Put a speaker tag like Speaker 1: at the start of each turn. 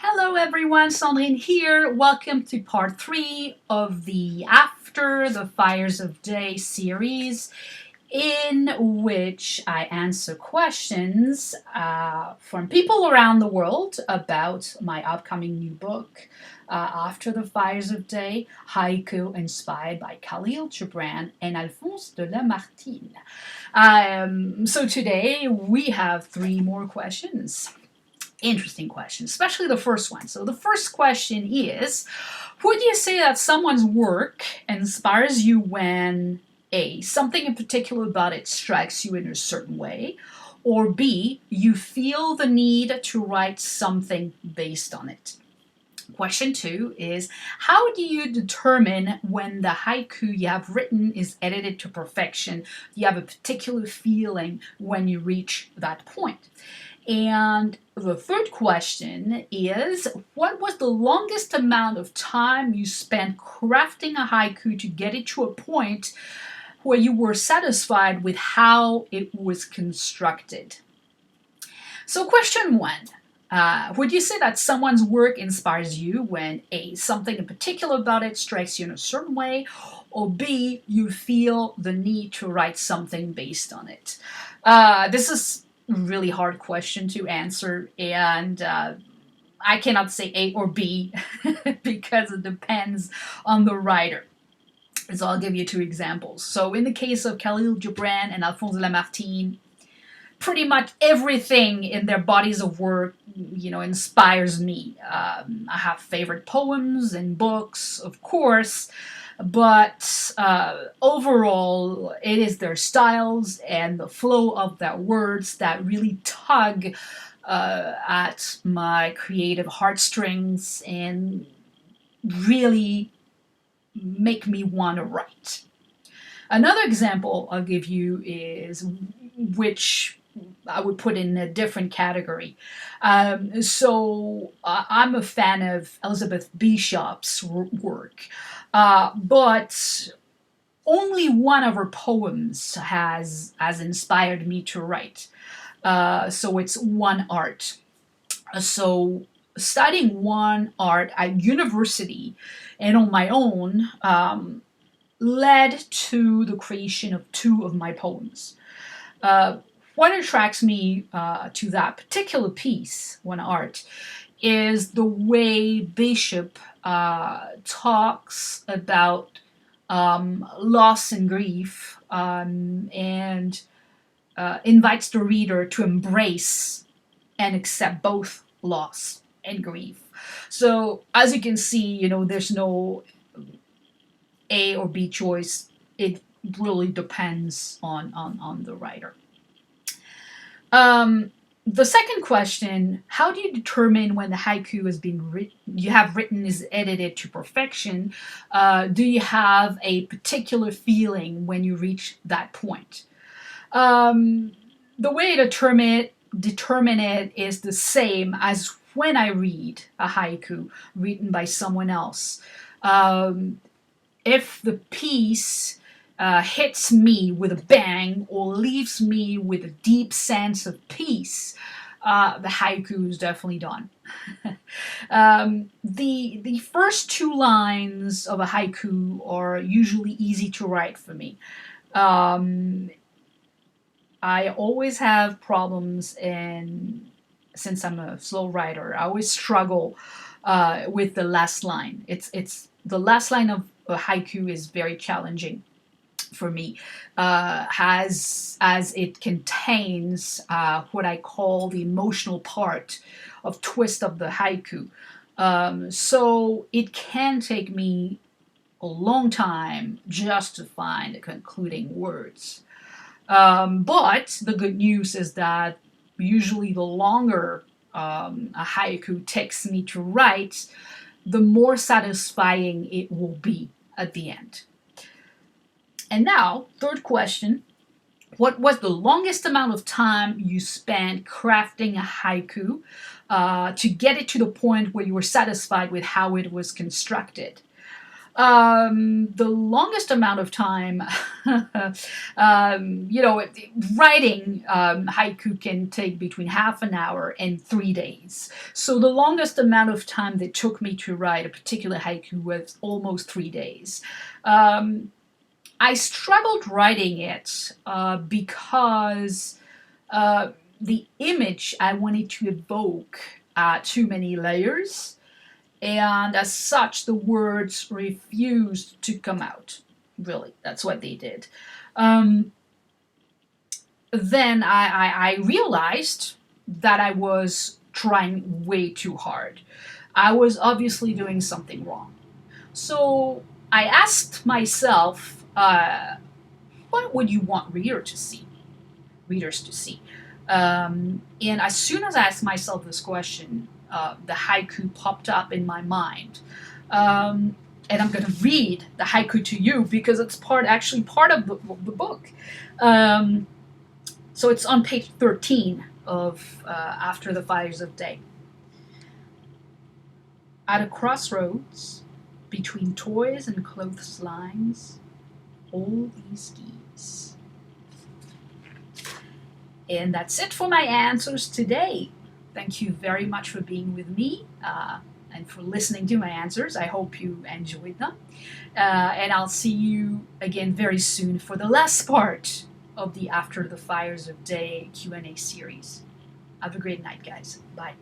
Speaker 1: Hello everyone, Cendrine here. Welcome to part 3 of the After the Fires of Day series, in which I answer questions from people around the world about my upcoming new book, After the Fires of Day, Haiku Inspired by Kahlil, Gibran, and Alphonse de Lamartine. So today we have 3 more questions. Interesting question, especially the first one. So the first question is, would you say that someone's work inspires you when A, something in particular about it strikes you in a certain way, or B, you feel the need to write something based on it? Question 2 is, how do you determine when the haiku you have written is edited to perfection? You have a particular feeling when you reach that point. And the third question is, what was the longest amount of time you spent crafting a haiku to get it to a point where you were satisfied with how it was constructed? So question 1. Would you say that someone's work inspires you when A, something in particular about it strikes you in a certain way, or B, you feel the need to write something based on it? This is really hard question to answer, and I cannot say A or B because it depends on the writer. So I'll give you 2 examples. So in the case of Kahlil Gibran and Alphonse de Lamartine, pretty much everything in their bodies of work, inspires me. I have favorite poems and books, of course, but overall, it is their styles and the flow of their words that really tug at my creative heartstrings and really make me want to write. Another example I'll give you is, which I would put in a different category. So I'm a fan of Elizabeth Bishop's work, but only one of her poems has inspired me to write. So it's one art. So studying one art at university and on my own led to the creation of 2 of my poems. What attracts me to that particular piece, one art, is the way Bishop talks about loss and grief, and invites the reader to embrace and accept both loss and grief. So as you can see, there's no A or B choice. It really depends on the writer. The second question, how do you determine when the haiku you have written is edited to perfection? Do you have a particular feeling when you reach that point? The way to determine it is the same as when I read a haiku written by someone else. If the piece hits me with a bang or leaves me with a deep sense of peace, the haiku is definitely done. The first 2 lines of a haiku are usually easy to write for me. I always have problems, and since I'm a slow writer, I always struggle with the last line. It's the last line of a haiku is very challenging for me, as it contains what I call the emotional part of twist of the haiku. So it can take me a long time just to find the concluding words. But the good news is that usually the longer a haiku takes me to write, the more satisfying it will be at the end. And now, third question, what was the longest amount of time you spent crafting a haiku to get it to the point where you were satisfied with how it was constructed? The longest amount of time, writing haiku can take between half an hour and 3 days. So the longest amount of time that took me to write a particular haiku was almost 3 days. I struggled writing it because the image I wanted to evoke too many layers, and as such, the words refused to come out. Really, that's what they did. Um, then I realized that I was trying way too hard. I was obviously doing something wrong. So I asked myself, what would you want readers to see? And as soon as I asked myself this question, the haiku popped up in my mind. And I'm going to read the haiku to you because it's actually part of the book. So it's on page 13 of After the Fires of Day. At a crossroads between toys and clotheslines, all these geese. And that's it for my answers today. Thank you very much for being with me and for listening to my answers. I hope you enjoyed them. And I'll see you again very soon for the last part of the After the Fires of Day Q&A series. Have a great night, guys. Bye.